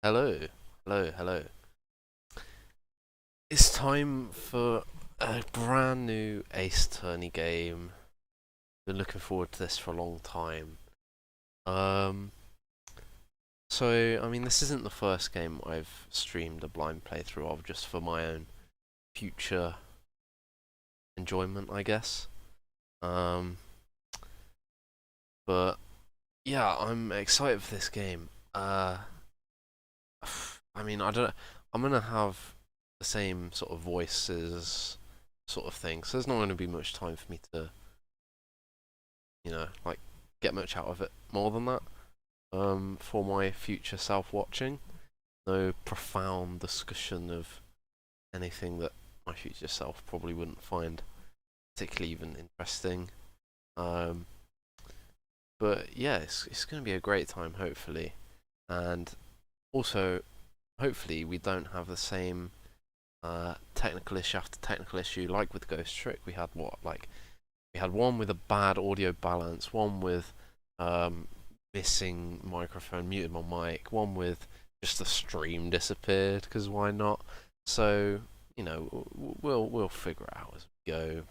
Hello, hello. It's time for a brand new Ace Attorney game. Been looking forward to this for a long time. Um, this isn't the first game I've streamed a blind playthrough of, just for my own future enjoyment, I guess. Um, but yeah, I'm excited for this game. I don't. I'm gonna have the same sort of voices, sort of thing. So there's not going to be much time for me to, like get much out of it more than that. For my future self watching, no profound discussion of anything that my future self probably wouldn't find particularly even interesting. Um, but yeah, it's going to be a great time, hopefully, and also hopefully we don't have the same technical issue after technical issue like with Ghost Trick. We had one with a bad audio balance, one with missing microphone, muted my mic, one with just the stream disappeared, because why not? So we'll figure it out as we go.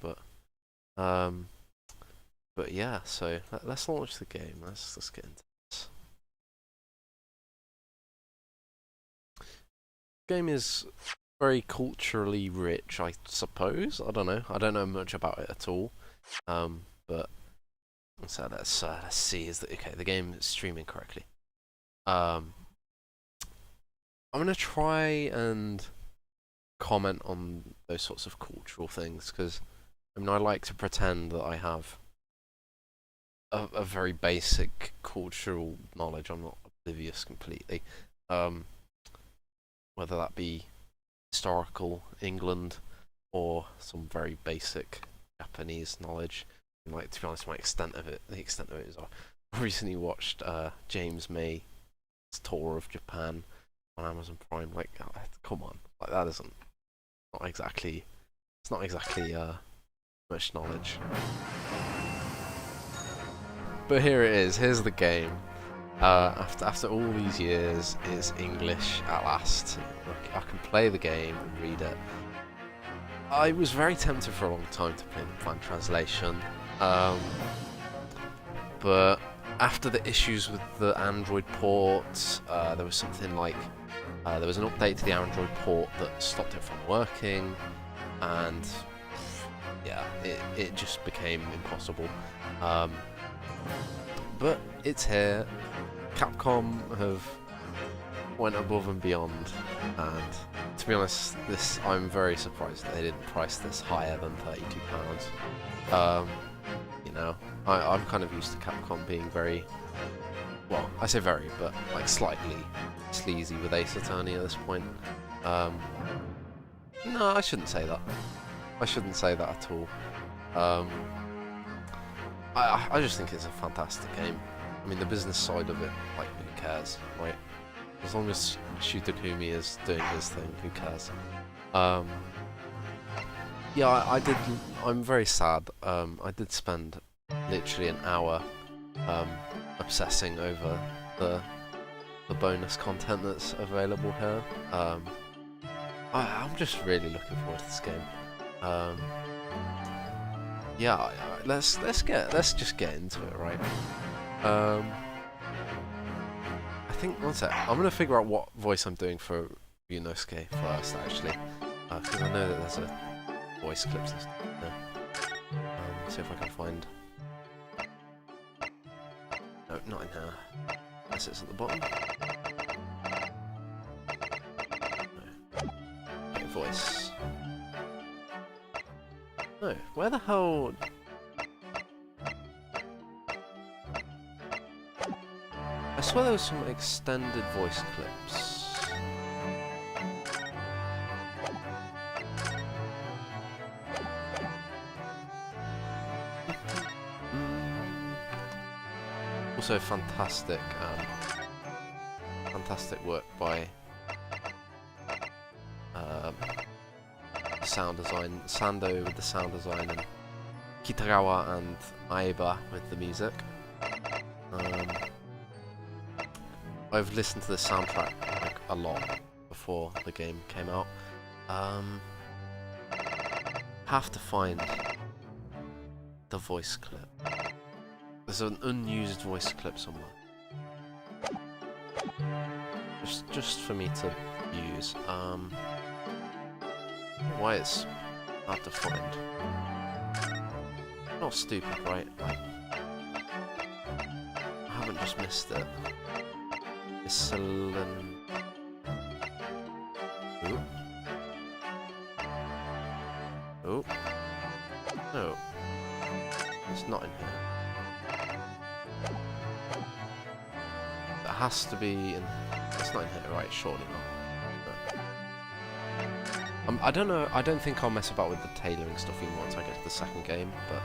But yeah, so let's launch the game. Let's get into this. Game is very culturally rich, I suppose. I don't know. I don't know much about it at all. But so let's see. Okay? The game is streaming correctly. I'm gonna try and comment on those sorts of cultural things, because I like to pretend that I have a very basic cultural knowledge. I'm not oblivious completely. Whether that be historical England or some very basic Japanese knowledge. And, to be honest, the extent of it is I recently watched James May's tour of Japan on Amazon Prime. Come on, that isn't not exactly. It's not exactly much knowledge. But here it is. Here's the game. After all these years, it's English at last. I can play the game and read it. I was very tempted for a long time to play the fan translation, but after the issues with the Android ports, there was something like there was an update to the Android port that stopped it from working, and yeah, it just became impossible. But it's here. Capcom have went above and beyond, and to be honest, I'm very surprised that they didn't price this higher than £32. I'm kind of used to Capcom being very, well, I say very, but slightly sleazy with Ace Attorney at this point. No, I shouldn't say that. I shouldn't say that at all. I just think it's a fantastic game. The business side of it, who cares, right? As long as Shu Takumi is doing his thing, who cares? Yeah, I'm very sad. I did spend literally an hour obsessing over the bonus content that's available here. I'm just really looking forward to this game. Yeah, let's just get into it, right? I think, one sec, I'm gonna figure out what voice I'm doing for Yunosuke first, actually, because I know that there's a voice clip system there. See if I can find. No, not in here. Unless it's at the bottom. No. Okay, voice. No, where the hell? I swear there was some extended voice clips. Also fantastic work by sound design, Sando with the sound design, and Kitagawa and Aiba with the music. I've listened to the soundtrack a lot before the game came out. Have to find the voice clip. There's an unused voice clip somewhere. Just for me to use. Why it's hard to find. Not stupid, right? Like, I haven't just missed it. Ooh. Oh. No. It's not in here. It has to be in... It's not in here, right? Surely not. I don't know, I don't think I'll mess about with the tailoring stuff even once I get to the second game, but...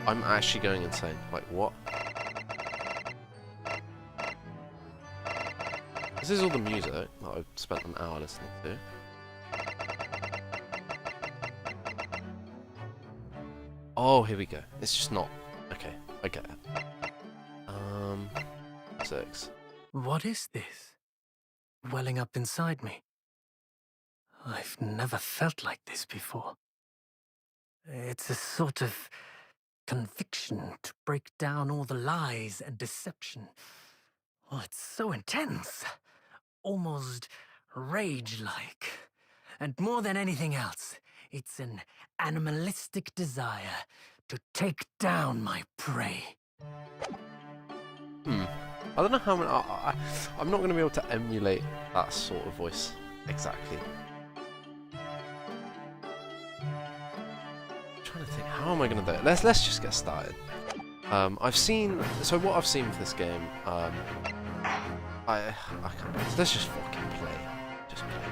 I'm actually going insane. Like, what? This is all the music that I've spent an hour listening to. Oh, here we go. It's just not... Okay, I get it. 6. What is this? Welling up inside me. I've never felt like this before. It's a sort of conviction to break down all the lies and deception. Oh, it's so intense. Almost rage-like. And more than anything else, it's an animalistic desire to take down my prey. I don't know how many... I'm not going to be able to emulate that sort of voice exactly. I'm trying to think, how am I going to do it? Let's just get started. I've seen... So what I've seen with this game, I can't... Let's just fucking play. Just play.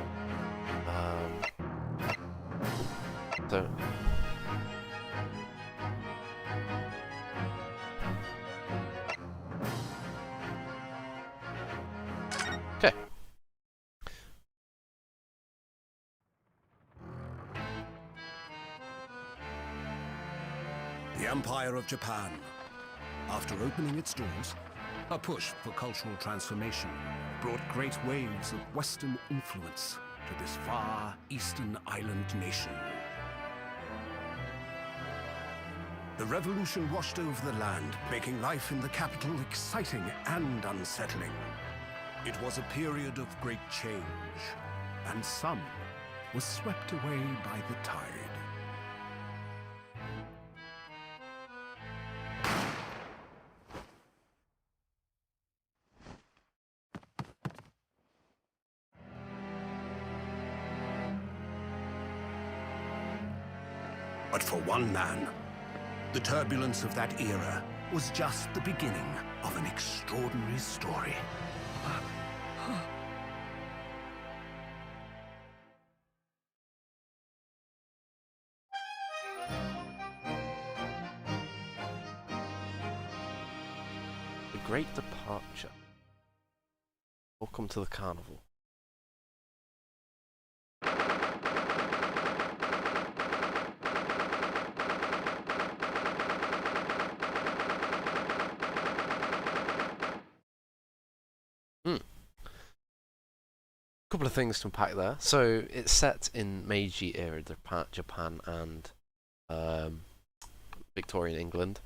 So... Okay. The Empire of Japan. After opening its doors, a push for cultural transformation brought great waves of Western influence to this far eastern island nation. The revolution washed over the land, making life in the capital exciting and unsettling. It was a period of great change, and some was swept away by the tide. But for one man, the turbulence of that era was just the beginning of an extraordinary story. The Great Departure. Welcome to the carnival. Couple of things to unpack there. So it's set in Meiji era Japan and Victorian England.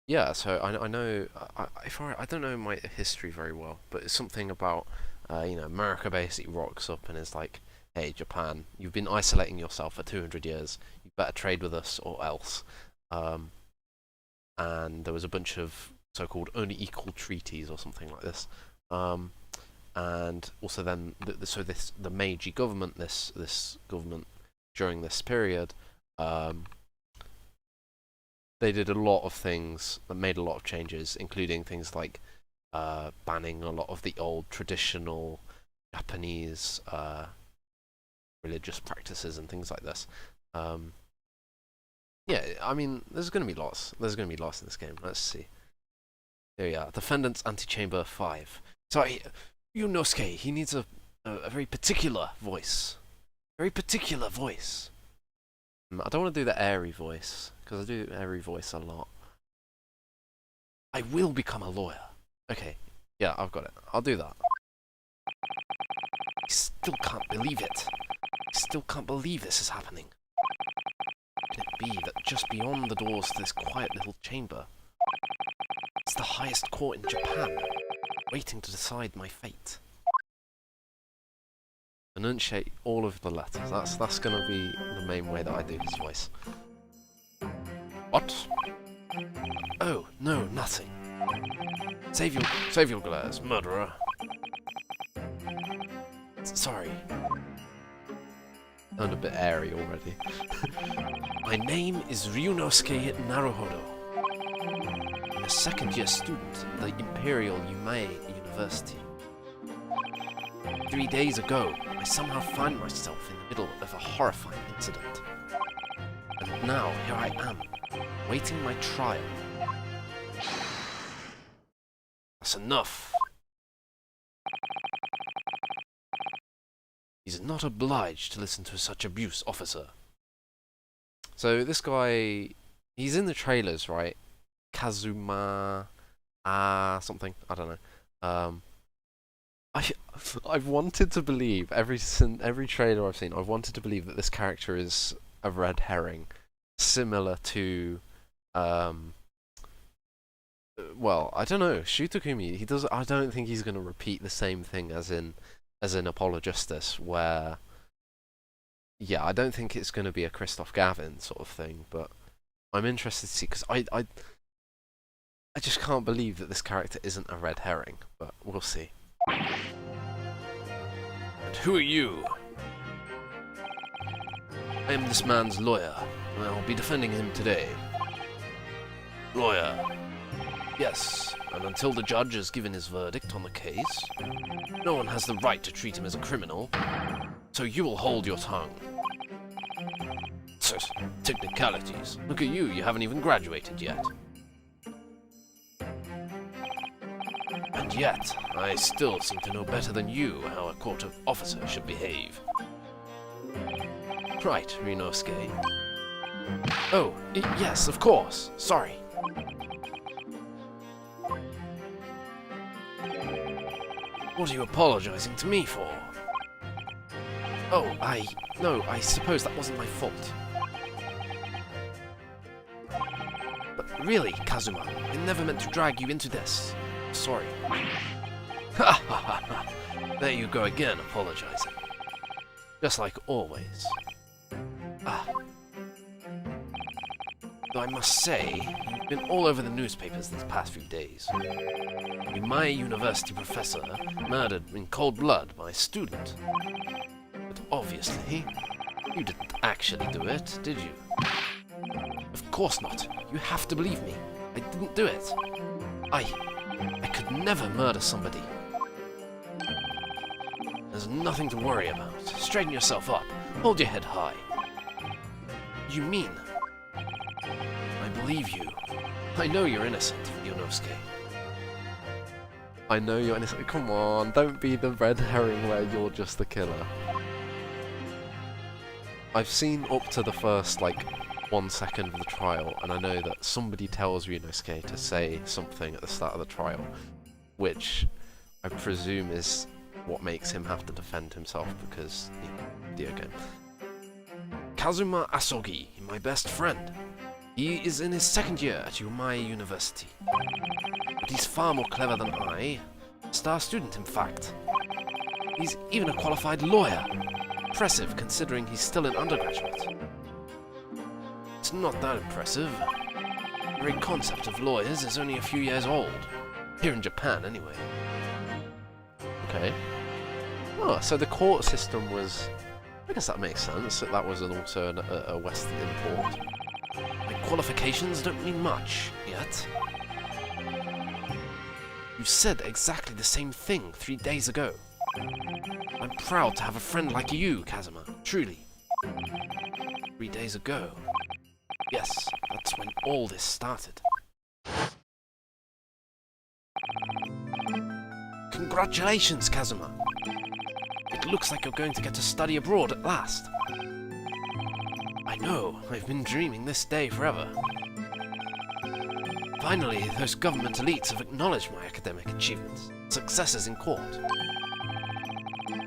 Yeah, so I know I don't know my history very well, but it's something about you know, America basically rocks up and is like, hey Japan, you've been isolating yourself for 200 years. You better trade with us or else. And there was a bunch of so-called unequal treaties or something like this. And also then, the Meiji government, this government during this period, they did a lot of things that made a lot of changes, including things like banning a lot of the old traditional Japanese religious practices and things like this. Yeah, I mean, there's going to be lots. There's going to be lots in this game. Let's see. Here we are. Defendant's Antechamber 5. So, Yunosuke, he needs a very particular voice. Very particular voice. I don't want to do the airy voice, because I do airy voice a lot. I will become a lawyer. Okay, yeah, I've got it. I'll do that. I still can't believe it. I still can't believe this is happening. Can it be that just beyond the doors to this quiet little chamber, it's the highest court in Japan, waiting to decide my fate? Enunciate all of the letters. That's gonna be the main way that I do his voice. What? Oh, no, nothing. Save your glares, murderer. Sorry. Sound a bit airy already. My name is Ryunosuke Naruhodo. I'm a second-year student at the Imperial Yumei University. 3 days ago, I somehow find myself in the middle of a horrifying incident. And now, here I am, waiting my trial. That's enough. He's not obliged to listen to such abuse, officer. So this guy, he's in the trailers, right? Kazuma, something, I don't know. I've wanted to believe every trailer I've seen. I've wanted to believe that this character is a red herring, similar to, well, I don't know, Shutakumi. He does. I don't think he's going to repeat the same thing as in Apollo Justice, where, yeah, I don't think it's going to be a Christoph Gavin sort of thing. But I'm interested to see, because I just can't believe that this character isn't a red herring. But we'll see. And who are you? I am this man's lawyer, and I will be defending him today. Lawyer. Yes, and until the judge has given his verdict on the case, no one has the right to treat him as a criminal, so you will hold your tongue. Technicalities. Look at you, you haven't even graduated yet. And yet, I still seem to know better than you how a court of officer should behave. Right, Ryunosuke. Oh, yes, of course. Sorry. What are you apologizing to me for? Oh, no, I suppose that wasn't my fault. But really, Kazuma, I never meant to drag you into this. Sorry. Ha ha ha ha. There you go again, apologizing. Just like always. Though I must say, you've been all over the newspapers these past few days. My university professor murdered in cold blood by a student. But obviously, you didn't actually do it, did you? Of course not. You have to believe me. I didn't do it. I could never murder somebody. There's nothing to worry about. Straighten yourself up. Hold your head high. You mean? I believe you. I know you're innocent, Ryunosuke. I know you're innocent. Come on, don't be the red herring where you're just the killer. I've seen up to the first, 1 second of the trial, and I know that somebody tells Ryunosuke to say something at the start of the trial, which I presume is what makes him have to defend himself, because, video game. Kazuma Asogi, my best friend. He is in his second year at Yumei University. But he's far more clever than I. Star student, in fact. He's even a qualified lawyer. Impressive, considering he's still an undergraduate. It's not that impressive. The very concept of lawyers is only a few years old. Here in Japan, anyway. Okay. Oh, so the court system was... I guess that makes sense. That was also a Western import. My qualifications don't mean much, yet. You said exactly the same thing 3 days ago. I'm proud to have a friend like you, Kazuma, truly. 3 days ago. Yes, that's when all this started. Congratulations, Kazuma. It looks like you're going to get to study abroad at last. I know, I've been dreaming this day forever. Finally, those government elites have acknowledged my academic achievements, successes in court.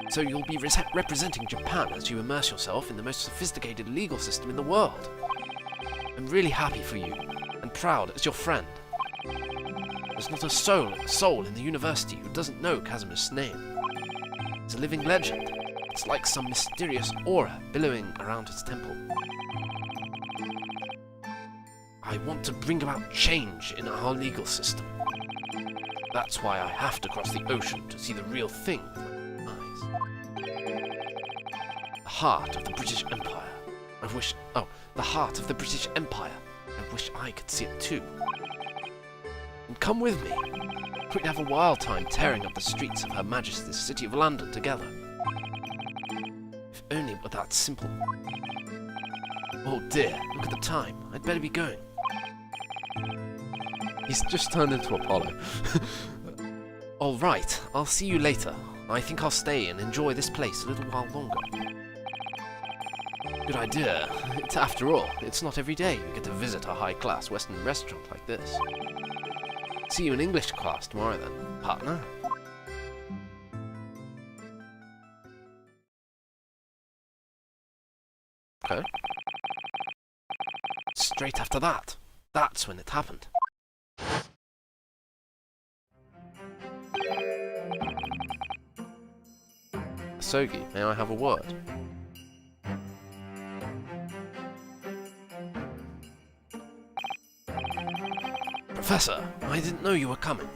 So you'll be representing Japan as you immerse yourself in the most sophisticated legal system in the world. I'm really happy for you, and proud as your friend. There's not a soul in the university who doesn't know Kazuma's name. It's a living legend. It's like some mysterious aura billowing around his temple. I want to bring about change in our legal system. That's why I have to cross the ocean to see the real thing with my eyes. The heart of the British Empire. The heart of the British Empire. I wish I could see it too. And come with me. We'd have a wild time tearing up the streets of Her Majesty's City of London together. If only it were that simple. Oh dear, look at the time. I'd better be going. He's just turned into Apollo. Alright, I'll see you later. I think I'll stay and enjoy this place a little while longer. Good idea. After all, it's not every day you get to visit a high-class Western restaurant like this. See you in English class tomorrow then, partner. Okay. Straight after that. That's when it happened. Asogi, may I have a word? Professor, I didn't know you were coming.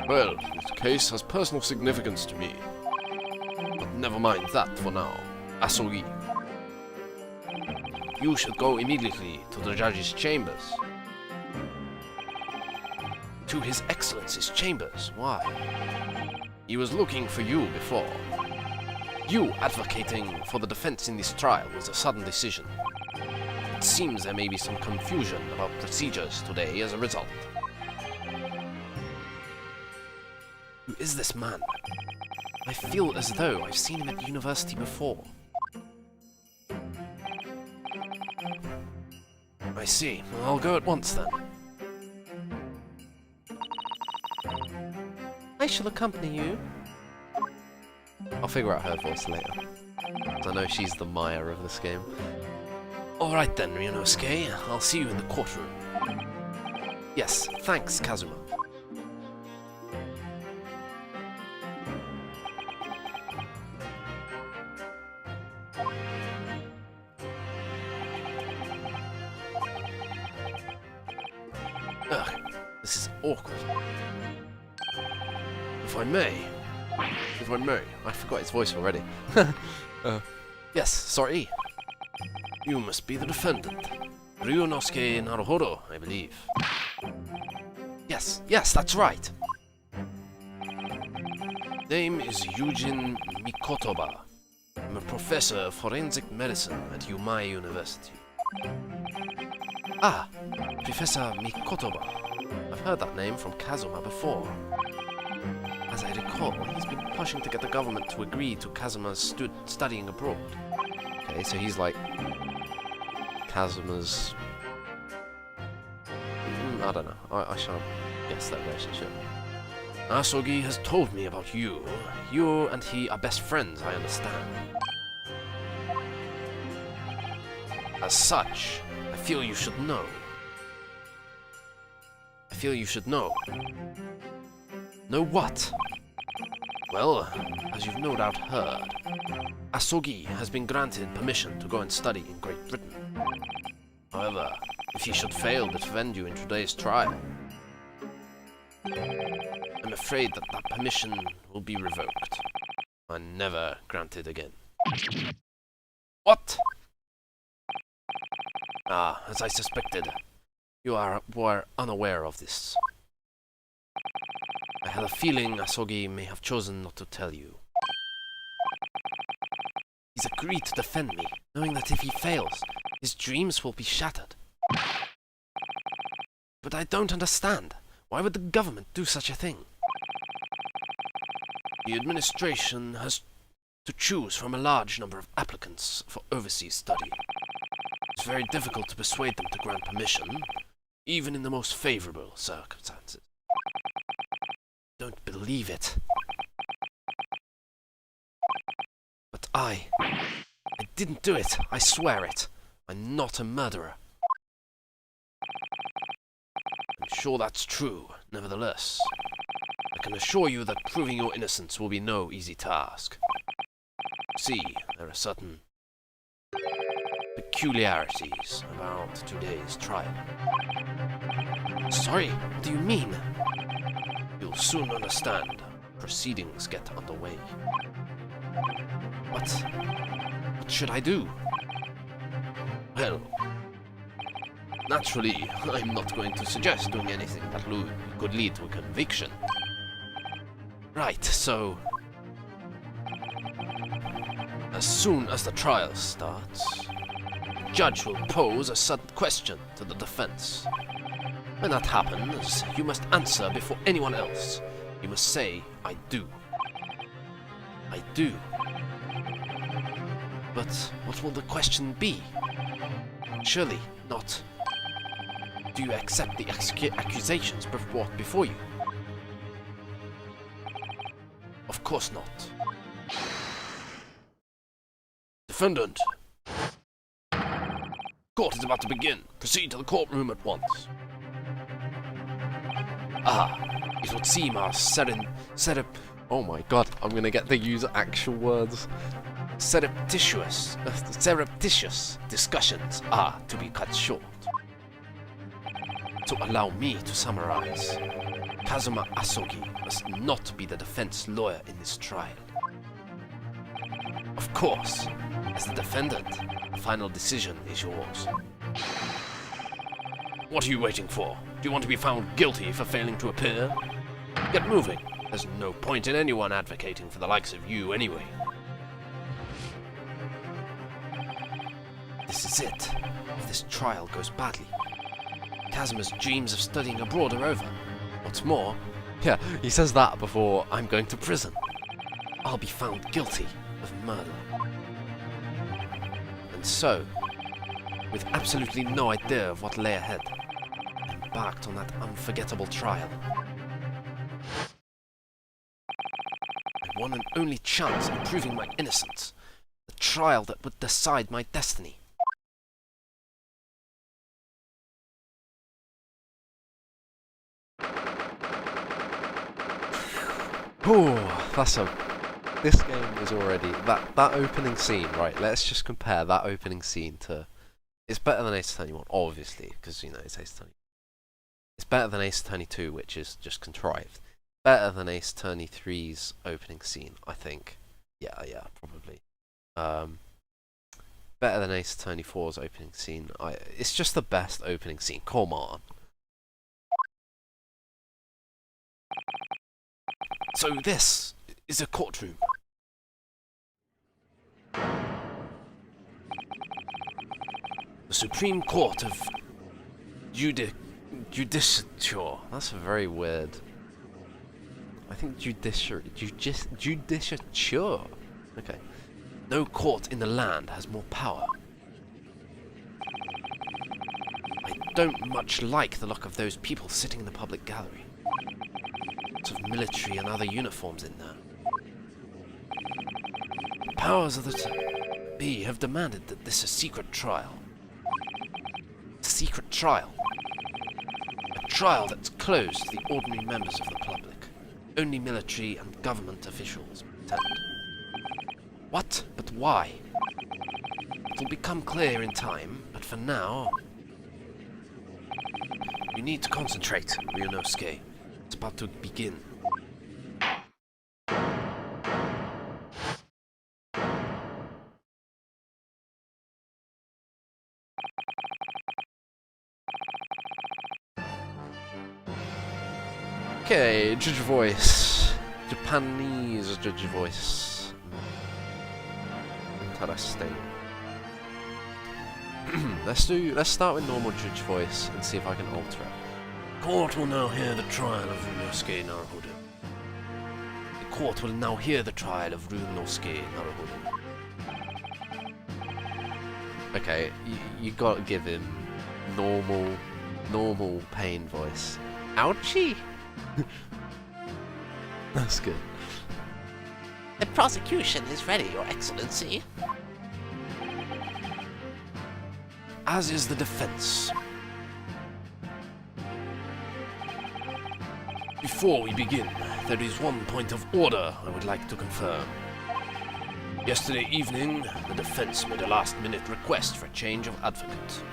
Well, this case has personal significance to me. But never mind that for now. Asogi. You should go immediately to the judge's chambers. To His Excellency's chambers. Why? He was looking for you before. You advocating for the defense in this trial was a sudden decision. It seems there may be some confusion about procedures today as a result. Who is this man? I feel as though I've seen him at university before. I see. I'll go at once then. I shall accompany you. I'll figure out her voice later. I know she's the Maya of this game. Alright then, Ryunosuke. I'll see you in the courtroom. Yes, thanks, Kazuma. Ugh, this is awkward. If I may, I forgot his voice already. Yes, sorry. You must be the defendant. Ryunosuke Naruhodo, I believe. Yes, that's right. Name is Eugene Mikotoba. I'm a professor of forensic medicine at Yumai University. Ah, Professor Mikotoba. I've heard that name from Kazuma before. As I recall, he's been pushing to get the government to agree to Kazuma's studying abroad. Okay, so he's like Kazuma's... I don't know. I shan't guess that relationship. Asogi has told me about you. You and he are best friends, I understand. As such, I feel you should know. Know what? Well, as you've no doubt heard, Asogi has been granted permission to go and study in Great Britain. However, if he should fail to defend you in today's trial, I'm afraid that that permission will be revoked and never granted again. What? Ah, as I suspected, you were unaware of this. I had a feeling Asogi may have chosen not to tell you. He's agreed to defend me, knowing that if he fails, his dreams will be shattered. But I don't understand. Why would the government do such a thing? The administration has to choose from a large number of applicants for overseas study. It's very difficult to persuade them to grant permission, even in the most favorable circumstances. Don't believe it. But I didn't do it. I swear it. I'm not a murderer. I'm sure that's true, nevertheless. I can assure you that proving your innocence will be no easy task. See, there are certain peculiarities about today's trial. Sorry, what do you mean? You'll soon understand. Proceedings get underway. What should I do? Well, naturally, I'm not going to suggest doing anything that could lead to a conviction. Right, so as soon as the trial starts, the judge will pose a certain question to the defense. When that happens, you must answer before anyone else. You must say, I do. I do. But what will the question be? Surely not, do you accept the accusations brought before you? Of course not. Defendant! Court is about to begin. Proceed to the courtroom at once. It would seem our Oh my god, I'm gonna get to use actual words. surreptitious discussions are to be cut short. So allow me to summarize. Kazuma Asogi must not be the defense lawyer in this trial. Of course, as the defendant, the final decision is yours. What are you waiting for? Do you want to be found guilty for failing to appear? Get moving. There's no point in anyone advocating for the likes of you anyway. This is it. If this trial goes badly, Kazuma's dreams of studying abroad are over. What's more, Yeah, he says that before I'm going to prison. I'll be found guilty of murder. And so, with absolutely no idea of what lay ahead, I embarked on that unforgettable trial. My one and only chance of proving my innocence. The trial that would decide my destiny. This game is already that opening scene, right? Let's just compare that opening scene to. It's better than Ace Attorney 1, obviously, because it's Ace Attorney. It's better than Ace Attorney 2, which is just contrived. Better than Ace Attorney 3's opening scene, I think. Yeah, probably. Better than Ace Attorney 4's opening scene. It's just the best opening scene. Come on. So this is a courtroom. The Supreme Court of Judicature. That's very weird. I think judiciature. Okay. No court in the land has more power. I don't much like the look of those people sitting in the public gallery. Lots of military and other uniforms in there. The powers of the B have demanded that this is a secret trial. A secret trial. A trial that's closed to the ordinary members of the public. Only military and government officials attend. What? But why? It'll become clear in time, but for now... You need to concentrate, Ryunosuke. It's about to begin. Okay, judge voice. Japanese judge voice. Interesting. Let's start with normal judge voice and see if I can alter it. Court will now hear the trial of Ryunosuke Naruhodo. The court will now hear the trial of Ryunosuke Naruhodo. Okay, you gotta give him normal pain voice. Ouchie! That's good. The prosecution is ready, Your Excellency. As is the defense. Before we begin, there is one point of order I would like to confirm. Yesterday evening, the defense made a last-minute request for a change of advocate.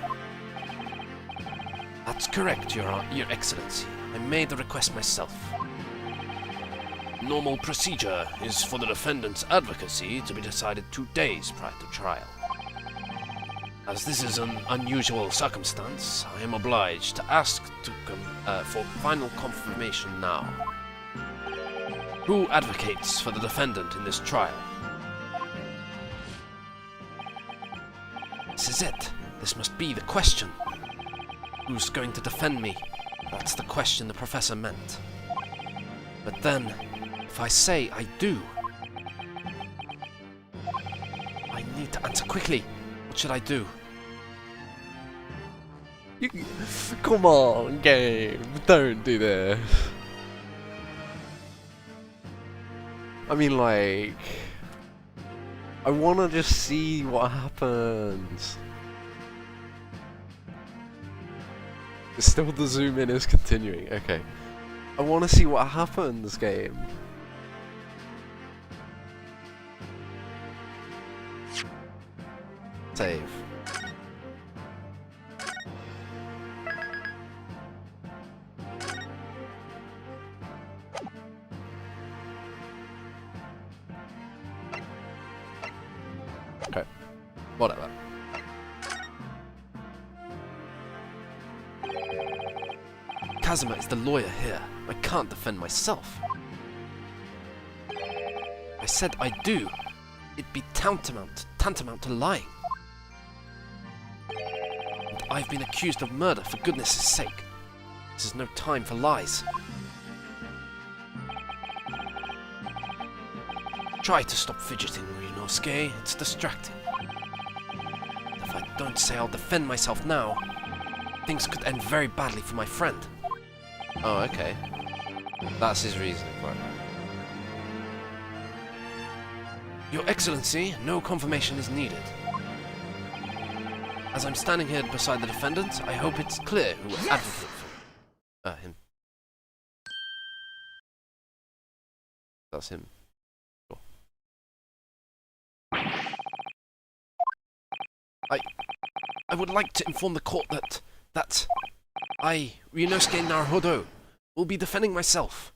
That's correct, Your Excellency. I made the request myself. Normal procedure is for the defendant's advocacy to be decided 2 days prior to trial. As this is an unusual circumstance, I am obliged to ask for final confirmation now. Who advocates for the defendant in this trial? This is it. This must be the question. Who's going to defend me? That's the question the professor meant. But then, if I say I do, I need to answer quickly. What should I do? Come on, game. Don't do this. I mean, like, I wanna just see what happens. Still the zoom in is continuing. Okay. I wanna see what happens, game. Save. Okay. Whatever. Kazuma is the lawyer here. I can't defend myself. I said I do. It'd be tantamount to lying. And I've been accused of murder, for goodness' sake. This is no time for lies. Try to stop fidgeting, Ryunosuke. It's distracting. If I don't say I'll defend myself now, things could end very badly for my friend. Oh, okay. That's his reasoning for it. Your Excellency, no confirmation is needed. As I'm standing here beside the defendant, I hope it's clear who will advocate for Him. That's him. Sure. I would like to inform the court that I, Ryunosuke Naruhodo, will be defending myself.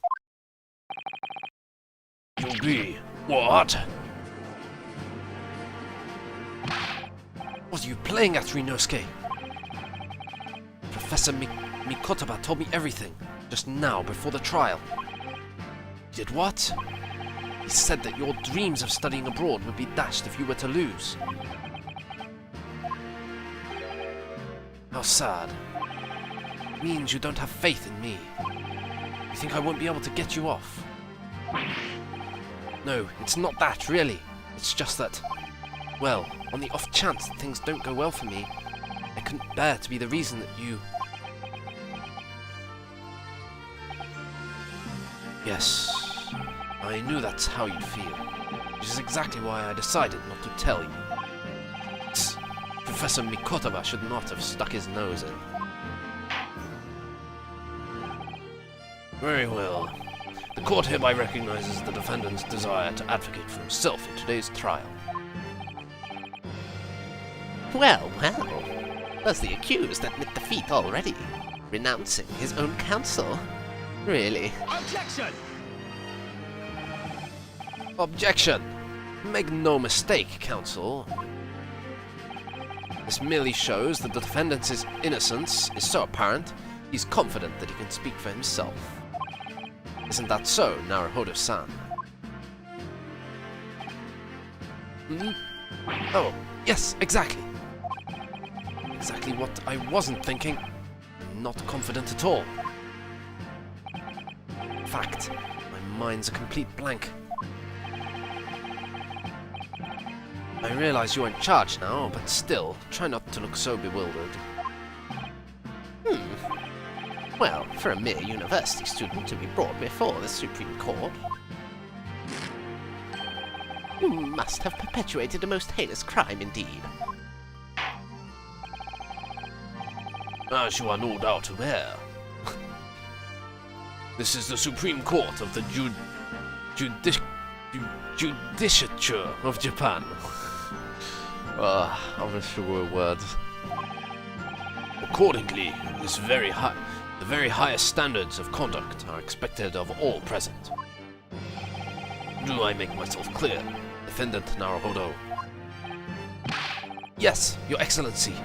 You'll be... what? What are you playing at, Ryunosuke? Professor Mikotoba told me everything, just now, before the trial. He did what? He said that your dreams of studying abroad would be dashed if you were to lose. How sad. It means you don't have faith in me. You think I won't be able to get you off? No, it's not that, really. It's just that, well, on the off chance that things don't go well for me, I couldn't bear to be the reason that you... Yes, I knew that's how you'd feel, which is exactly why I decided not to tell you. Professor Mikotoba should not have stuck his nose in. Very well. The court hereby recognizes the defendant's desire to advocate for himself in today's trial. Well, well. Does the accused admit defeat already? Renouncing his own counsel? Really? Objection! Objection! Make no mistake, counsel. This merely shows that the defendant's innocence is so apparent, he's confident that he can speak for himself. Isn't that so, Naruhodo-san? Hmm? Oh, yes, exactly. Exactly what I wasn't thinking. Not confident at all. In fact, my mind's a complete blank. I realize you're in charge now, but still, try not to look so bewildered. Well, for a mere university student to be brought before the Supreme Court, you must have perpetuated a most heinous crime indeed. As you are no doubt aware, this is the Supreme Court of the Judicature of Japan. I'm gonna struggle with words. Accordingly, the very highest standards of conduct are expected of all present. Do I make myself clear, Defendant Naruhodo? Yes, Your Excellency.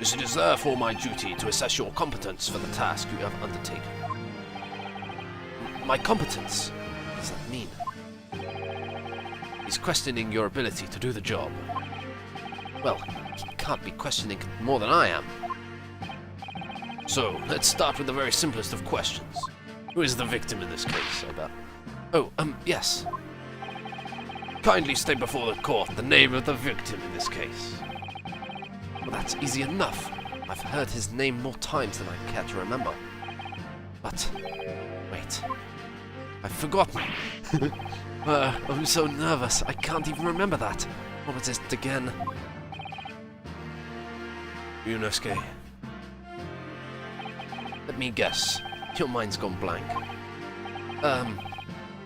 It is therefore my duty to assess your competence for the task you have undertaken. My competence? What does that mean? He's questioning your ability to do the job. Well, he can't be questioning more than I am. So, let's start with the very simplest of questions. Who is the victim in this case, I bet? Oh, yes. Kindly state before the court the name of the victim in this case. Well, that's easy enough. I've heard his name more times than I care to remember. But, wait. I've forgotten. I'm so nervous, I can't even remember that. What was it again? Yunosuke. Let me guess. Your mind's gone blank.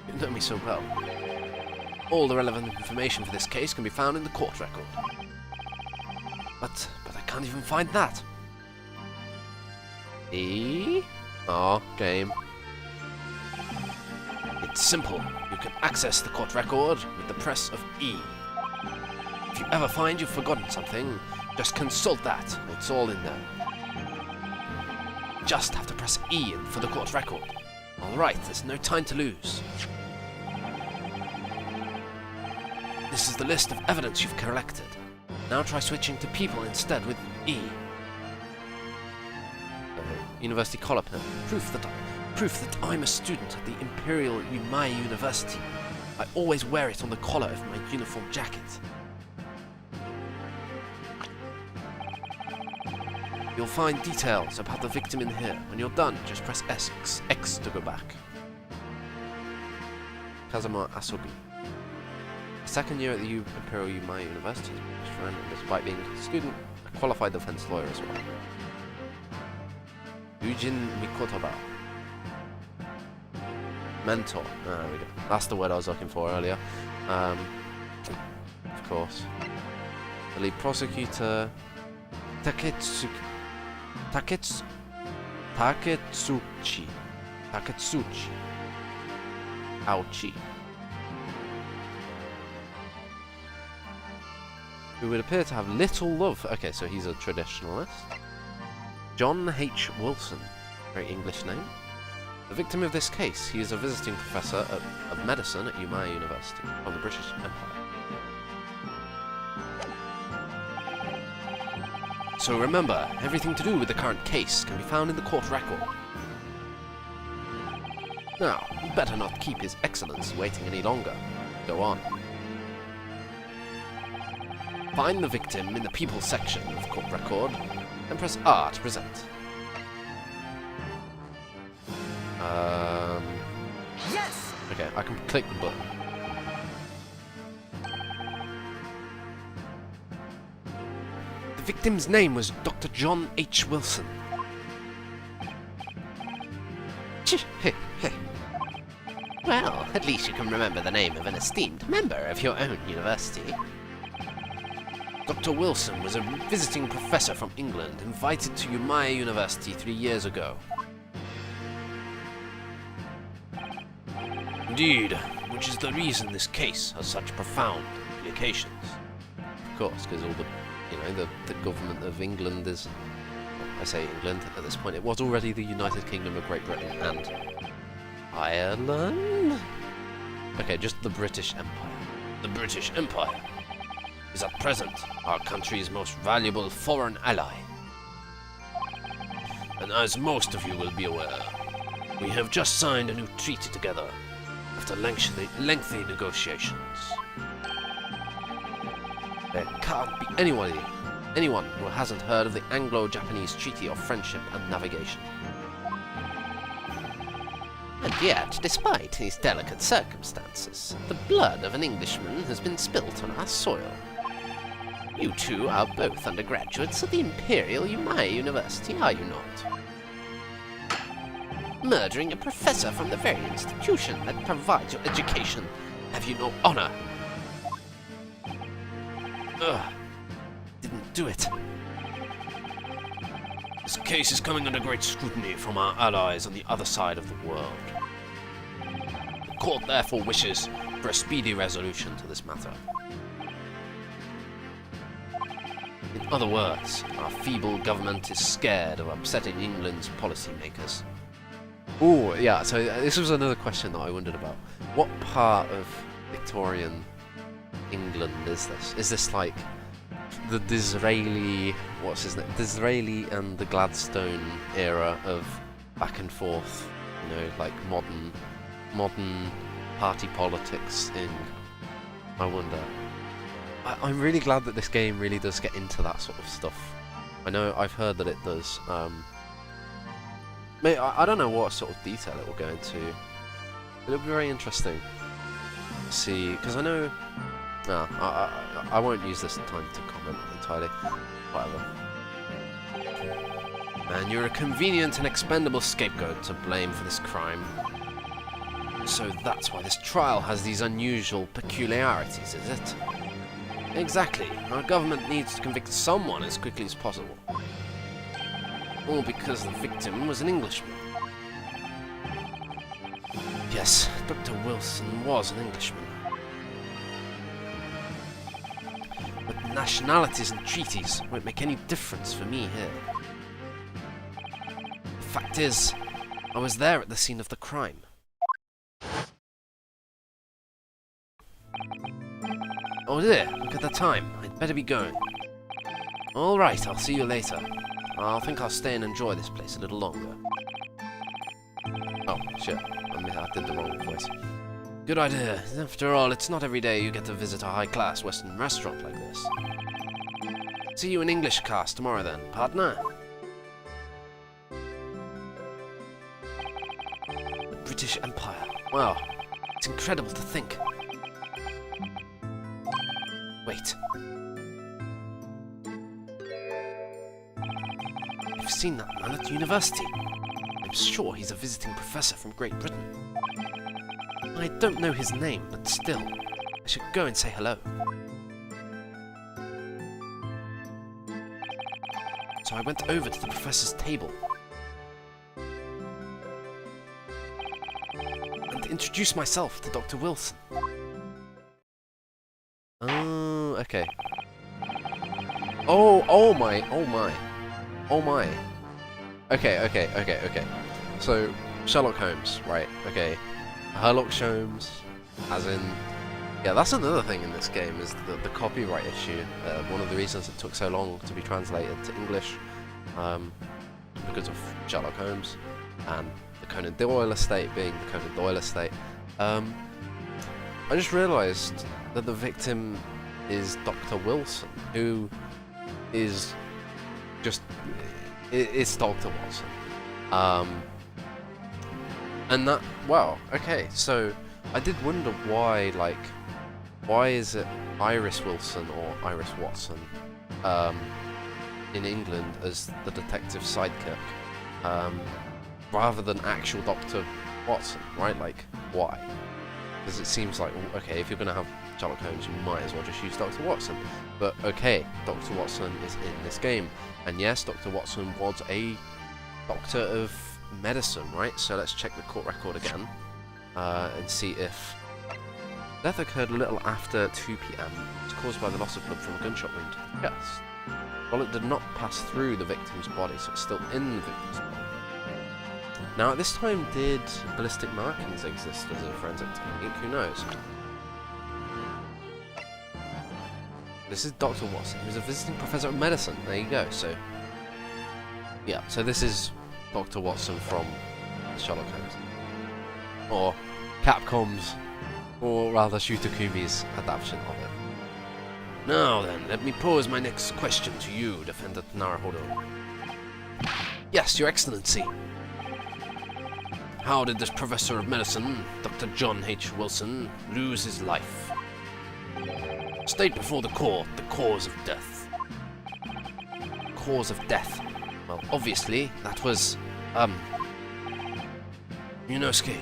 You know me so well. All the relevant information for this case can be found in the court record. But I can't even find that. E? Oh, game. It's simple. You can access the court record with the press of E. If you ever find you've forgotten something, just consult that. It's all in there. Just have to press E for the court record. Alright, there's no time to lose. This is the list of evidence you've collected. Now try switching to people instead with E. University collar pin. Proof that I'm a student at the Imperial Umai University. I always wear it on the collar of my uniform jacket. You'll find details about the victim in here. When you're done, just press X to go back. Kazuma Asobi. Second year at the Imperial Umai University. And despite being a student, a qualified defense lawyer as well. Yujin Mikotoba. Mentor. There we go. That's the word I was looking for earlier. Of course. The lead prosecutor. Taketsuchi. Ouchie. Who would appear to have little love. Okay, so he's a traditionalist. John H. Wilson. Very English name. The victim of this case, he is a visiting professor of medicine at Umai University of the British Empire. So remember, everything to do with the current case can be found in the court record. Now, you better not keep His Excellency waiting any longer. Go on. Find the victim in the people section of the court record, and press R to present. Yes! Okay, I can click the button. The victim's name was Dr. John H. Wilson. Well, at least you can remember the name of an esteemed member of your own university. Dr. Wilson was a visiting professor from England invited to Umai University 3 years ago. Indeed, which is the reason this case has such profound implications. Of course, because all the, the government of England is, I say England at this point, it was already the United Kingdom of Great Britain and Ireland? Okay, just the British Empire. The British Empire is at present our country's most valuable foreign ally. And as most of you will be aware, we have just signed a new treaty together after lengthy negotiations. There can't be anyone who hasn't heard of the Anglo-Japanese Treaty of Friendship and Navigation. And yet, despite these delicate circumstances, the blood of an Englishman has been spilt on our soil. You two are both undergraduates at the Imperial Umai University, are you not? Murdering a professor from the very institution that provides your education. Have you no honor? Ugh. Didn't do it. This case is coming under great scrutiny from our allies on the other side of the world. The court therefore wishes for a speedy resolution to this matter. In other words, our feeble government is scared of upsetting England's policymakers. Oh, yeah, so this was another question that I wondered about. What part of Victorian England is this? Is this like the Disraeli, what's his name? Disraeli and the Gladstone era of back and forth, you know, like modern party politics in, I wonder. I'm really glad that this game really does get into that sort of stuff. I know I've heard that it does. I don't know what sort of detail it will go into. It'll be very interesting to see, because I know. No, I won't use this time to comment entirely. Whatever. And you're a convenient and expendable scapegoat to blame for this crime. So that's why this trial has these unusual peculiarities, is it? Exactly. Our government needs to convict someone as quickly as possible. All because the victim was an Englishman. Yes, Dr. Wilson was an Englishman. But nationalities and treaties won't make any difference for me here. The fact is, I was there at the scene of the crime. Oh dear, look at the time. I'd better be going. Alright, I'll see you later. I think I'll stay and enjoy this place a little longer. Oh, shit. I did the wrong voice. Good idea. After all, it's not every day you get to visit a high-class Western restaurant like this. See you in English class tomorrow then, partner. The British Empire. Wow, it's incredible to think. Wait. I've seen that man at university. I'm sure he's a visiting professor from Great Britain. I don't know his name, but still, I should go and say hello. So I went over to the professor's table and introduced myself to Dr. Wilson. Oh, okay. Oh my. Okay. So, Sherlock Holmes, right, okay. Sherlock Holmes, as in... Yeah, that's another thing in this game, is the copyright issue. One of the reasons it took so long to be translated to English, because of Sherlock Holmes, and the Conan Doyle estate being the Conan Doyle estate. I just realised that the victim is Dr. Wilson, who is just... It's Dr. Watson. And that... Wow, okay, so I did wonder why, like... Why is it Iris Wilson or Iris Watson in England as the detective sidekick, rather than actual Dr. Watson, right? Like, why? Because it seems like, okay, if you're going to have Sherlock Holmes, you might as well just use Dr. Watson. But okay, Dr. Watson is in this game. And yes, Dr. Watson was a doctor of medicine, right? So let's check the court record again and see if death occurred a little after 2 PM. It's caused by the loss of blood from a gunshot wound. Yes. Well, it did not pass through the victim's body, so it's still in the victim's body. Now, at this time, did ballistic markings exist as a forensic technique? Who knows? This is Dr. Watson, who's a visiting professor of medicine. There you go. So, yeah. So this is Dr. Watson from Sherlock Holmes, or Capcom's, or rather Shutakumi's adaptation of it. Now then, let me pose my next question to you, Defendant Naruhodo. Yes, Your Excellency. How did this Professor of Medicine, Dr. John H. Wilson, lose his life? State before the court the cause of death. Cause of death? Well, obviously, that was, Yunosuke.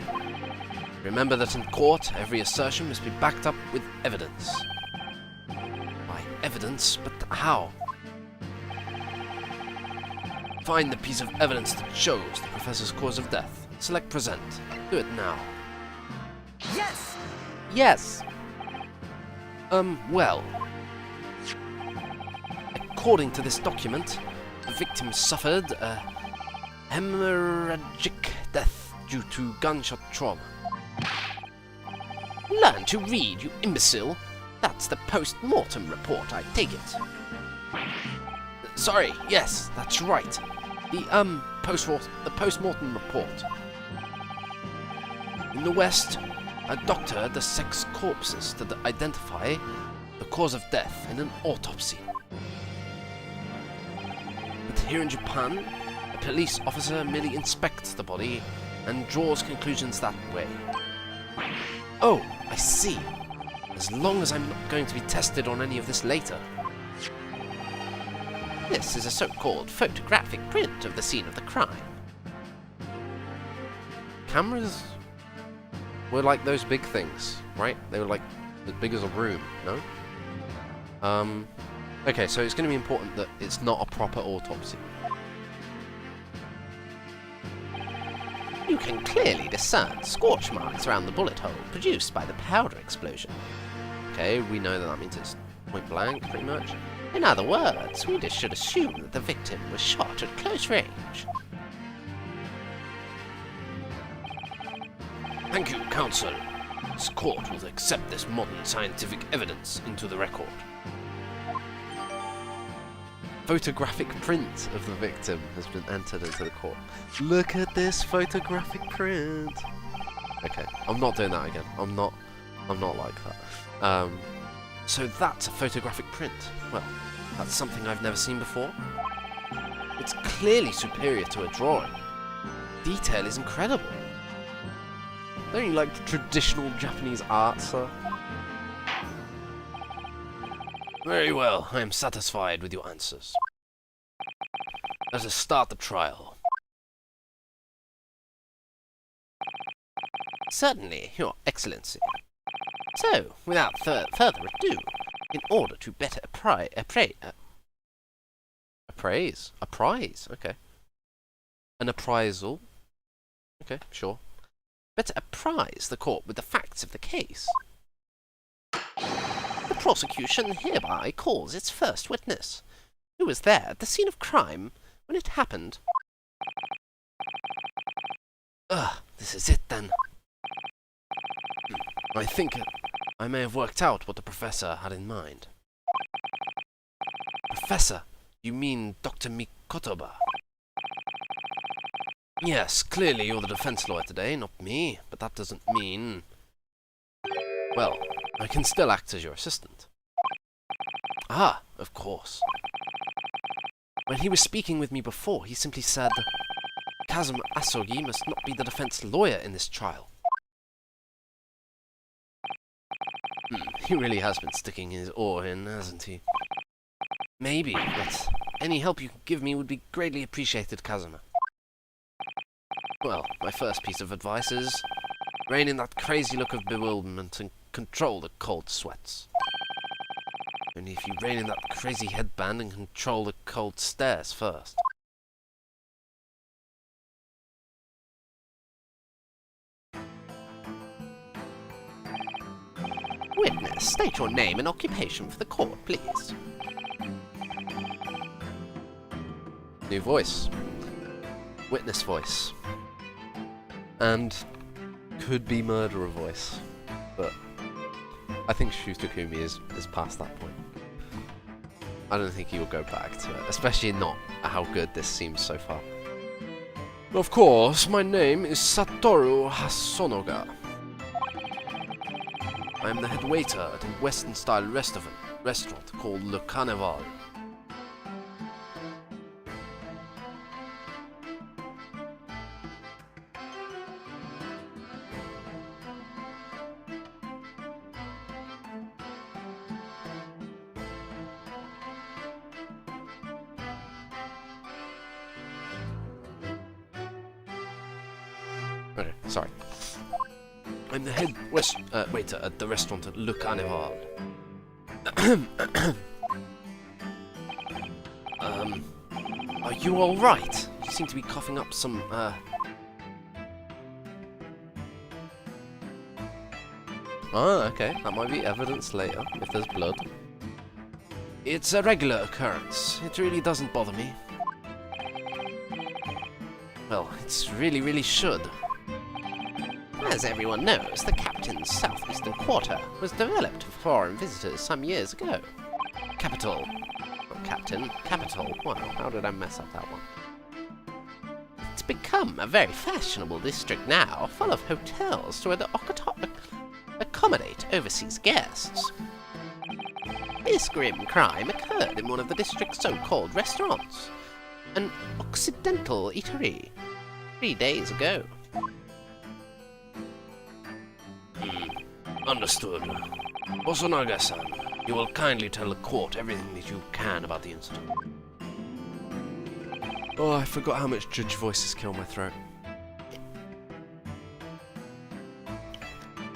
Remember that in court, every assertion must be backed up with evidence. By evidence? But how? Find the piece of evidence that shows the Professor's cause of death. Select present. Do it now. Yes! Yes! Well. According to this document, the victim suffered a hemorrhagic death due to gunshot trauma. Learn to read, you imbecile! That's the post-mortem report, I take it. Sorry, yes, that's right. The post-mortem report. In the West, a doctor dissects corpses to identify the cause of death in an autopsy. But here in Japan, a police officer merely inspects the body and draws conclusions that way. Oh, I see. As long as I'm not going to be tested on any of this later. This is a so-called photographic print of the scene of the crime. Cameras were like those big things, right? They were like as big as a room, no? Okay, so it's going to be important that it's not a proper autopsy. You can clearly discern scorch marks around the bullet hole produced by the powder explosion. Okay, we know that means it's point blank, pretty much. In other words, we should assume that the victim was shot at close range. Thank you, Counsel. This court will accept this modern scientific evidence into the record. Photographic print of the victim has been entered into the court. Look at this photographic print. Okay, I'm not doing that again. I'm not like that. So that's a photographic print. Well, that's something I've never seen before. It's clearly superior to a drawing. Detail is incredible. Don't you like traditional Japanese art, sir? Very well, I am satisfied with your answers. Let us start the trial. Certainly, Your Excellency. So, without further ado, in order to better appraise, okay. An appraisal? Okay, sure. better apprise the court with the facts of the case. The prosecution hereby calls its first witness, who was there at the scene of crime when it happened. This is it then. I think I may have worked out what the professor had in mind. Professor? You mean Dr. Mikotoba? Yes, clearly you're the defense lawyer today, not me, but that doesn't mean... Well, I can still act as your assistant. Ah, of course. When he was speaking with me before, he simply said, Kazuma Asogi must not be the defense lawyer in this trial. He really has been sticking his oar in, hasn't he? Maybe, but any help you can give me would be greatly appreciated, Kazuma. Well, my first piece of advice is, rein in that crazy look of bewilderment and control the cold sweats. Only if you rein in that crazy headband and control the cold stares first. Witness, state your name and occupation for the court, please. New voice. Witness voice. And could be murderer voice. But I think Shu Takumi is past that point. I don't think he will go back to it, especially not how good this seems so far. Of course, my name is Satoru Hasonoga. I am the head waiter at a Western-style restaurant restaurant called Le Carnival. Okay, sorry. I'm the head waiter at the restaurant at Le Carnival. Are you all right? You seem to be coughing up some, Oh, okay. That might be evidence later, if there's blood. It's a regular occurrence. It really doesn't bother me. Well, it's really should. As everyone knows, the captain's southeastern quarter was developed for foreign visitors some years ago. Capital. Not captain, capital. Wow, how did I mess up that one? It's become a very fashionable district now, full of hotels to accommodate overseas guests. This grim crime occurred in one of the district's so-called restaurants, an Occidental eatery, 3 days ago. Understood. Osonaga-san, you will kindly tell the court everything that you can about the incident. Oh, I forgot how much judge voices kill my throat.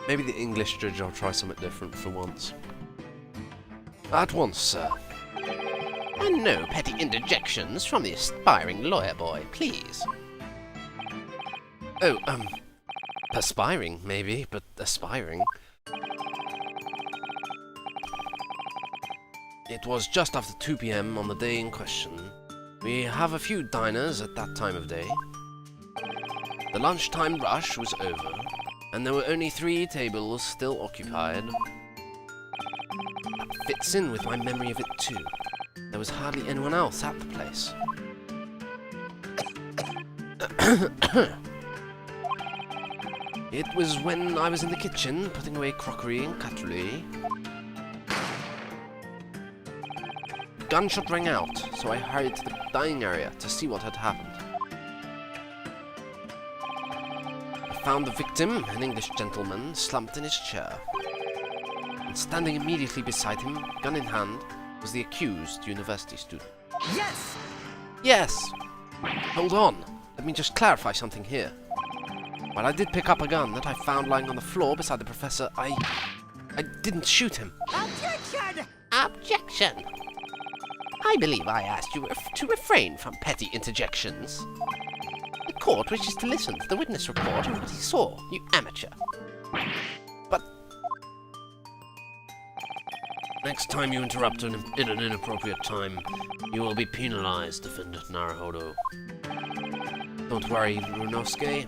Maybe the English judge, I'll try something different for once. At once, sir. And no petty interjections from the aspiring lawyer boy, please. Oh, perspiring, maybe, but aspiring. It was just after 2 p.m. on the day in question. We have a few diners at that time of day. The lunchtime rush was over, and there were only 3 tables still occupied. That fits in with my memory of it too. There was hardly anyone else at the place. It was when I was in the kitchen, putting away crockery and cutlery. The gunshot rang out, so I hurried to the dining area to see what had happened. I found the victim, an English gentleman, slumped in his chair. And standing immediately beside him, gun in hand, was the accused university student. Yes! Yes! Hold on, let me just clarify something here. While I did pick up a gun that I found lying on the floor beside the professor, I didn't shoot him. Objection! Objection! I believe I asked you to refrain from petty interjections. The court wishes to listen to the witness report of what he saw, you amateur. But next time you interrupt in an inappropriate time, you will be penalized, Defendant Naruhodo. Don't worry, Runosuke.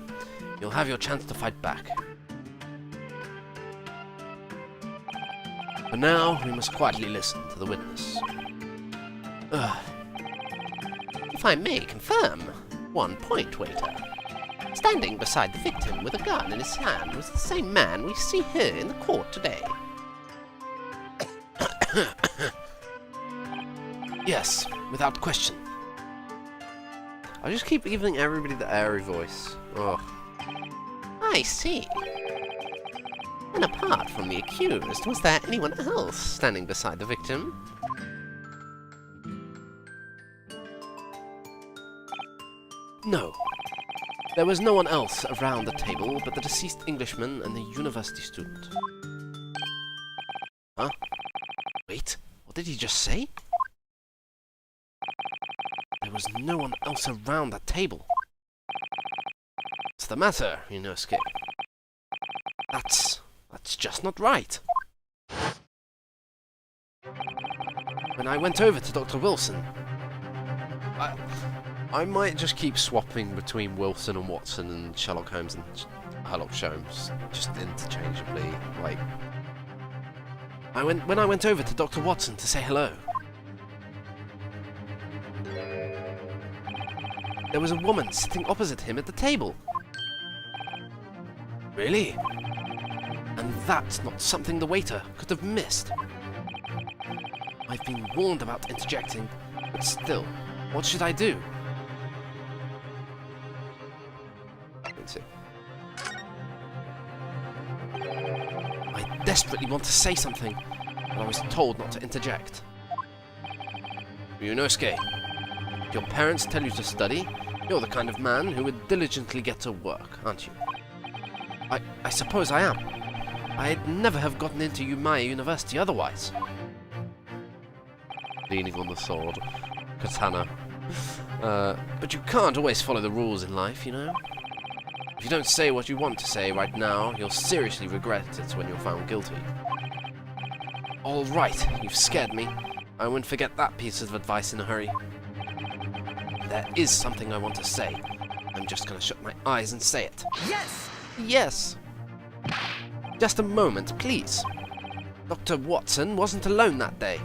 You'll have your chance to fight back. For now, we must quietly listen to the witness. If I may confirm, 1 point, waiter. Standing beside the victim with a gun in his hand was the same man we see here in the court today. Yes, without question. I just keep giving everybody the airy voice. Ugh. I see. And apart from the accused, was there anyone else standing beside the victim? No. There was no one else around the table but the deceased Englishman and the university student. Huh? Wait, what did he just say? There was no one else around that table. What's the matter, Inosuke? That's just not right. When I went over to Dr. Wilson, I might just keep swapping between Wilson and Watson and Sherlock Holmes and Sherlock Holmes, just interchangeably. Like, when I went over to Dr. Watson to say hello, there was a woman sitting opposite him at the table. Really? And that's not something the waiter could have missed. I've been warned about interjecting, but still, what should I do? Let's see. I desperately want to say something, but I was told not to interject. Ryunosuke, if your parents tell you to study, you're the kind of man who would diligently get to work, aren't you? I suppose I am. I'd never have gotten into Yumaya University otherwise. Leaning on the sword. Katana. But you can't always follow the rules in life, you know? If you don't say what you want to say right now, you'll seriously regret it when you're found guilty. All right, you've scared me. I won't forget that piece of advice in a hurry. There is something I want to say. I'm just gonna shut my eyes and say it. Yes! Yes! Just a moment, please. Dr. Watson wasn't alone that day.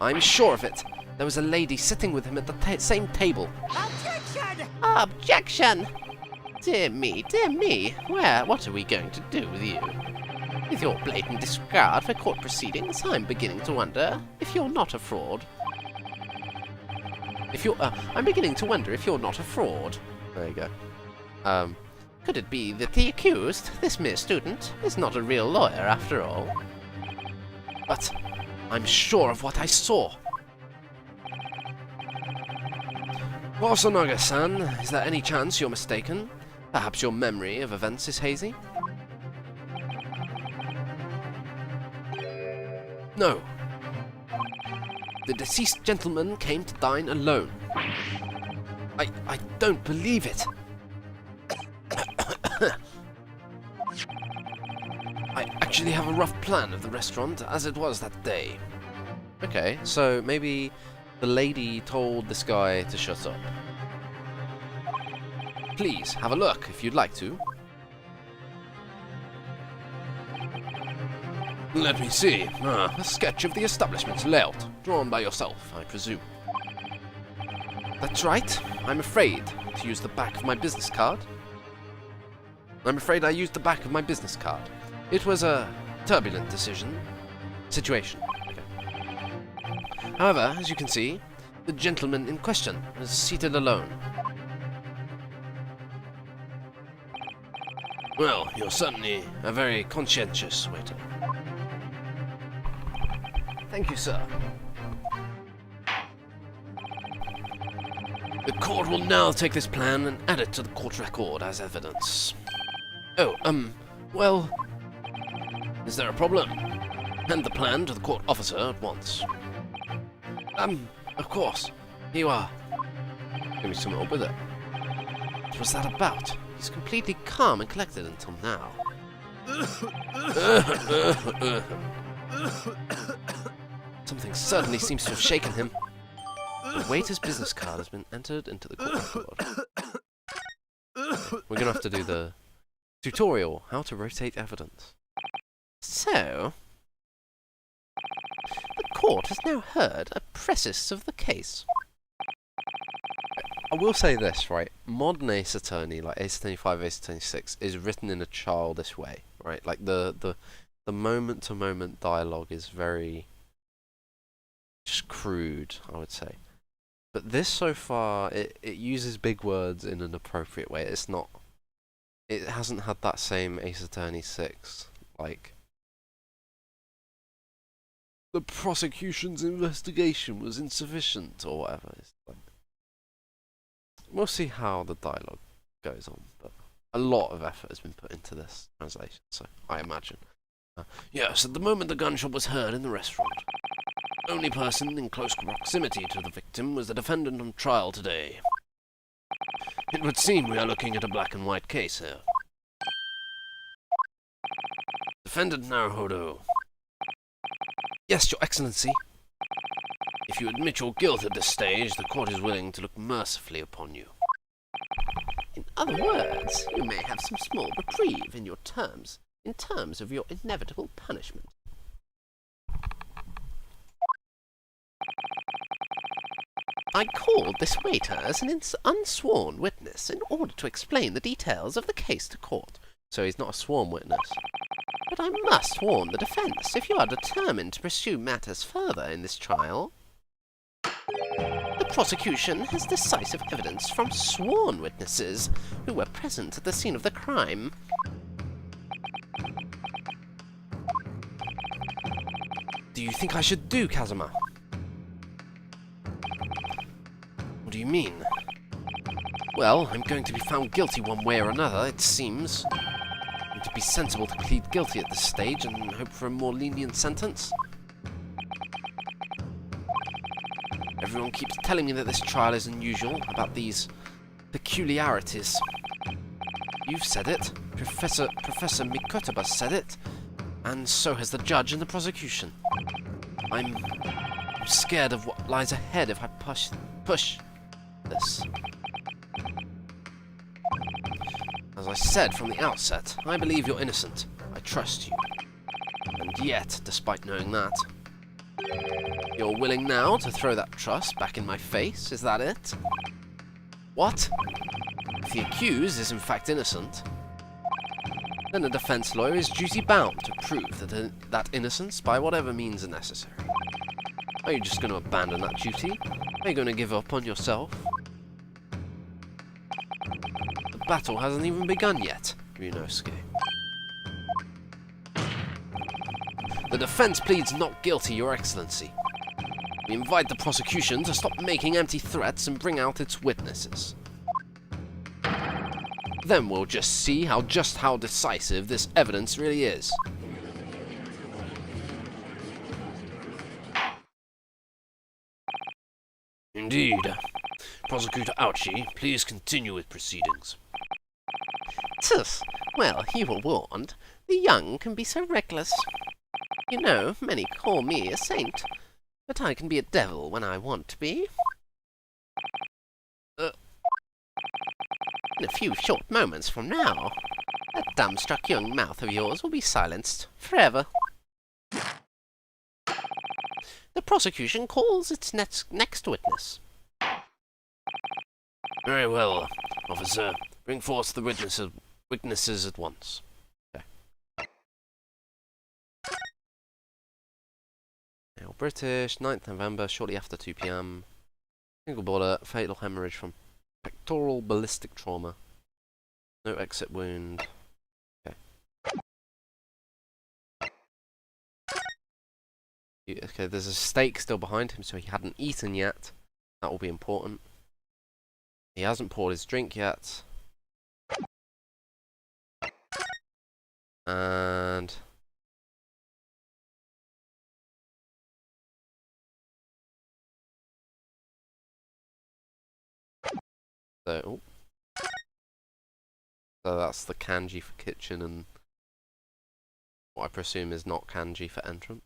I'm sure of it. There was a lady sitting with him at the same table. Objection! Objection! Dear me, what are we going to do with you? With your blatant disregard for court proceedings, I'm beginning to wonder if you're not a fraud. I'm beginning to wonder if you're not a fraud. There you go. Could it be that the accused, this mere student, is not a real lawyer after all? But I'm sure of what I saw. Wasanaga-san, is there any chance you're mistaken? Perhaps your memory of events is hazy? No. The deceased gentleman came to dine alone. I don't believe it. I actually have a rough plan of the restaurant as it was that day. Okay, so maybe the lady told this guy to shut up. Please, have a look if you'd like to. Let me see. A sketch of the establishment's layout, drawn by yourself, I presume. That's right. I'm afraid to use the back of my business card. I'm afraid I used the back of my business card. It was a turbulent situation. Okay. However, as you can see, the gentleman in question is seated alone. Well, you're certainly a very conscientious waiter. Thank you, sir. The court will now take this plan and add it to the court record as evidence. Oh, well... Is there a problem? Hand the plan to the court officer at once. Of course. Here you are. Give me some up with it. What was that about? He's completely calm and collected until now. Something certainly seems to have shaken him. The waiter's business card has been entered into the court record. We're going to have to do the tutorial, how to rotate evidence. So, the court has now heard a precis of the case. I will say this, right? Modern Ace Attorney, like Ace Attorney 5, Ace Attorney 6, is written in a childish way, right? Like the moment-to-moment dialogue is very just crude, I would say. But this so far, it uses big words in an appropriate way. It's not... It hasn't had that same Ace Attorney 6, like... The prosecution's investigation was insufficient, or whatever. It's like... We'll see how the dialogue goes on, but a lot of effort has been put into this translation, so I imagine. Yes, at the moment the gunshot was heard in the restaurant. Only person in close proximity to the victim was the defendant on trial today. It would seem we are looking at a black and white case here. Defendant Naruhodo. Yes, Your Excellency. If you admit your guilt at this stage, the court is willing to look mercifully upon you. In other words, you may have some small reprieve in terms of your inevitable punishment. I called this waiter as an unsworn witness in order to explain the details of the case to court, so he's not a sworn witness. But I must warn the defence, if you are determined to pursue matters further in this trial, the prosecution has decisive evidence from sworn witnesses who were present at the scene of the crime. Do you think I should do, Kazuma? What do you mean? Well, I'm going to be found guilty one way or another, it seems. And to be sensible to plead guilty at this stage and hope for a more lenient sentence. Everyone keeps telling me that this trial is unusual, about these peculiarities. You've said it, Professor Mikotaba said it, and so has the judge and the prosecution. I'm scared of what lies ahead if I push this. As I said from the outset, I believe you're innocent. I trust you. And yet, despite knowing that, you're willing now to throw that trust back in my face, is that it? What? If the accused is in fact innocent, then a defense lawyer is duty-bound to prove that innocence by whatever means are necessary. Are you just going to abandon that duty? Are you going to give up on yourself? The battle hasn't even begun yet, Ryunosuke. The defense pleads not guilty, Your Excellency. We invite the prosecution to stop making empty threats and bring out its witnesses. Then we'll just see how decisive this evidence really is. Indeed. Prosecutor Ouchi, please continue with proceedings. Tch, well, you were warned. The young can be so reckless. You know, many call me a saint, but I can be a devil when I want to be. In a few short moments from now, that dumbstruck young mouth of yours will be silenced forever. The prosecution calls its next witness. Very well, officer. Bring forth the witnesses at once. Okay. Male British, 9th November, shortly after 2 p.m. Single border, fatal hemorrhage from pectoral ballistic trauma. No exit wound. Okay. Okay, there's a steak still behind him, so he hadn't eaten yet. That will be important. He hasn't poured his drink yet. And... So that's the kanji for kitchen and what I presume is not kanji for entrance.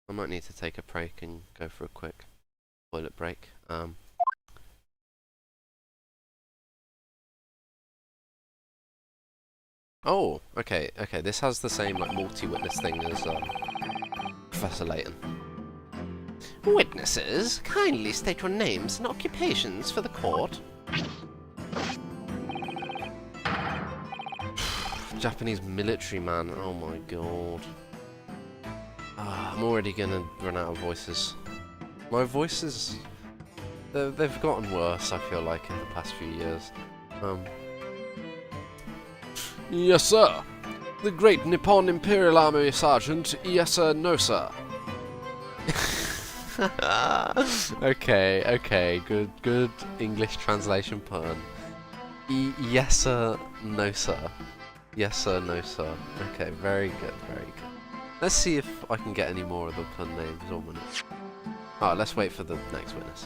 I might need to take a break and go for a quick toilet break. Oh, okay, this has the same like multi-witness thing as Professor Layton. Witnesses, kindly state your names and occupations for the court. Japanese military man, oh my god. I'm already gonna run out of voices. My voices, they've gotten worse, I feel like, in the past few years. Yes, sir. The great Nippon Imperial Army Sergeant, yes, sir, no, sir. Okay, good English translation pun. Yes, sir, no, sir. Yes, sir, no, sir. Okay, very good, very good. Let's see if I can get any more of the pun names or minutes. Alright, let's wait for the next witness.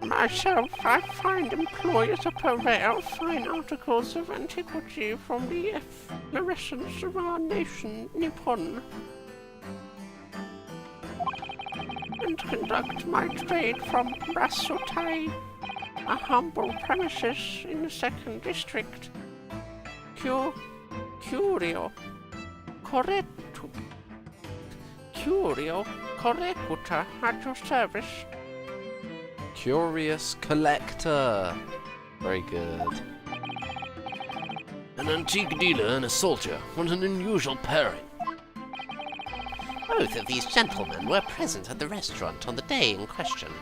Myself, I find employ as a purveyor of fine articles of antiquity from the efflorescence of our nation, Nippon, and conduct my trade from Rasutai, a humble premises in the 2nd district. Curio. Corretto. Curio Collector at your service. Curious collector. Very good. An antique dealer and a soldier. What an unusual pairing. Both of these gentlemen were present at the restaurant on the day in question.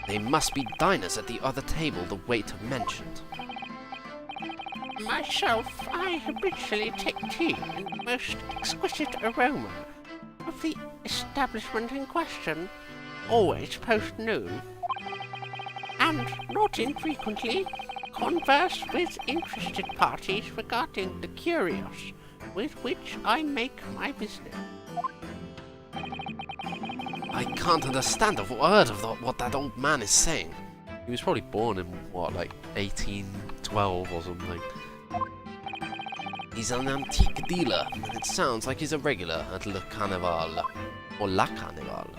They must be diners at the other table the waiter mentioned. Myself, I habitually take tea in the most exquisite aroma of the establishment in question, always post-noon. And not infrequently converse with interested parties regarding the curios with which I make my business. I can't understand a word of what that old man is saying. He was probably born in, what, like 1812 or something. He's an antique dealer, and it sounds like he's a regular at Le Carnival. Or La Carnival.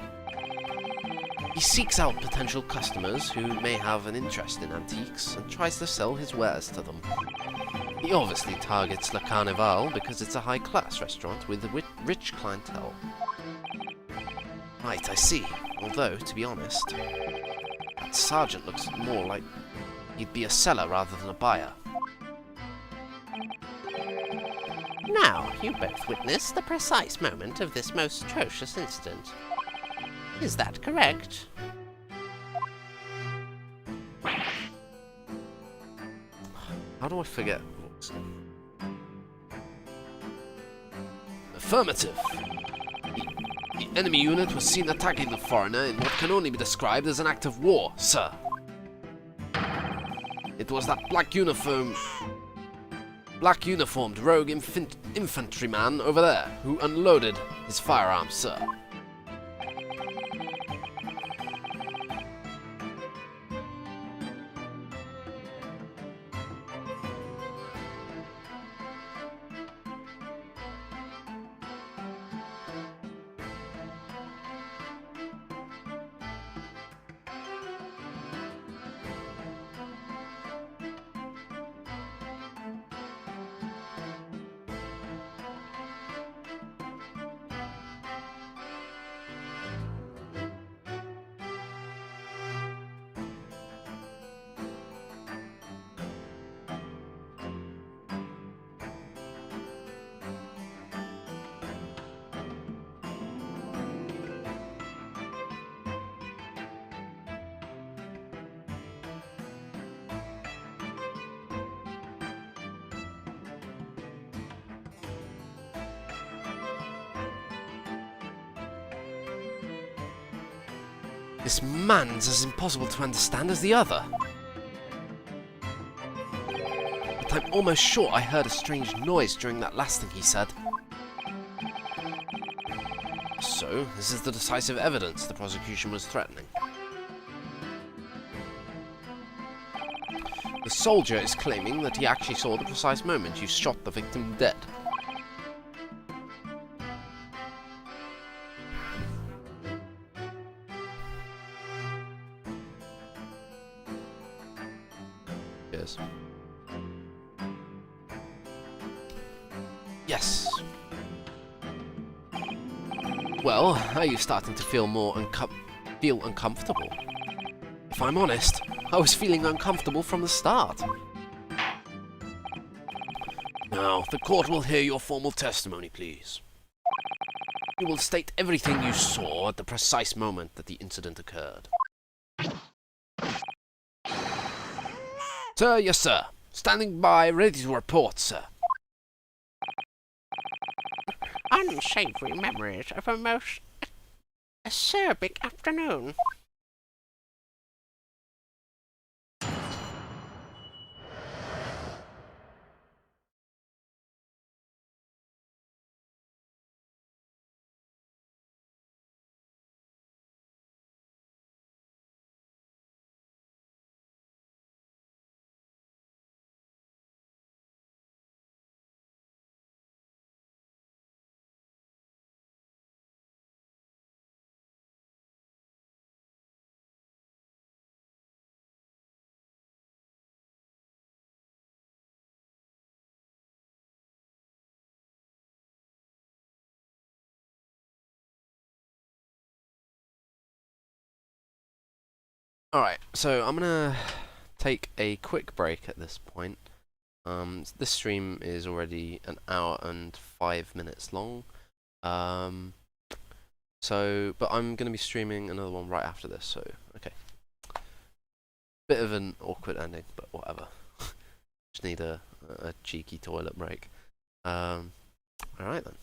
He seeks out potential customers who may have an interest in antiques and tries to sell his wares to them. He obviously targets Le Carnival because it's a high-class restaurant with a rich clientele. Right, I see. Although, to be honest, that sergeant looks more like he'd be a seller rather than a buyer. Now, you both witnessed the precise moment of this most atrocious incident. Is that correct? How do I forget? Affirmative. The enemy unit was seen attacking the foreigner in what can only be described as an act of war, sir. It was that black uniformed rogue infantryman over there who unloaded his firearms, sir. This man's as impossible to understand as the other. But I'm almost sure I heard a strange noise during that last thing he said. So, this is the decisive evidence the prosecution was threatening. The soldier is claiming that he actually saw the precise moment you shot the victim dead. Yes. Yes. Well, are you starting to feel more uncomfortable? If I'm honest, I was feeling uncomfortable from the start. Now, the court will hear your formal testimony, please. You will state everything you saw at the precise moment that the incident occurred. Sir, yes, sir. Standing by, ready to report, sir. Unsavory memories of a most acerbic afternoon. Alright, so I'm gonna take a quick break at this point. This stream is already an hour and 5 minutes long. But I'm gonna be streaming another one right after this, so okay. Bit of an awkward ending, but whatever. Just need a cheeky toilet break. Alright then.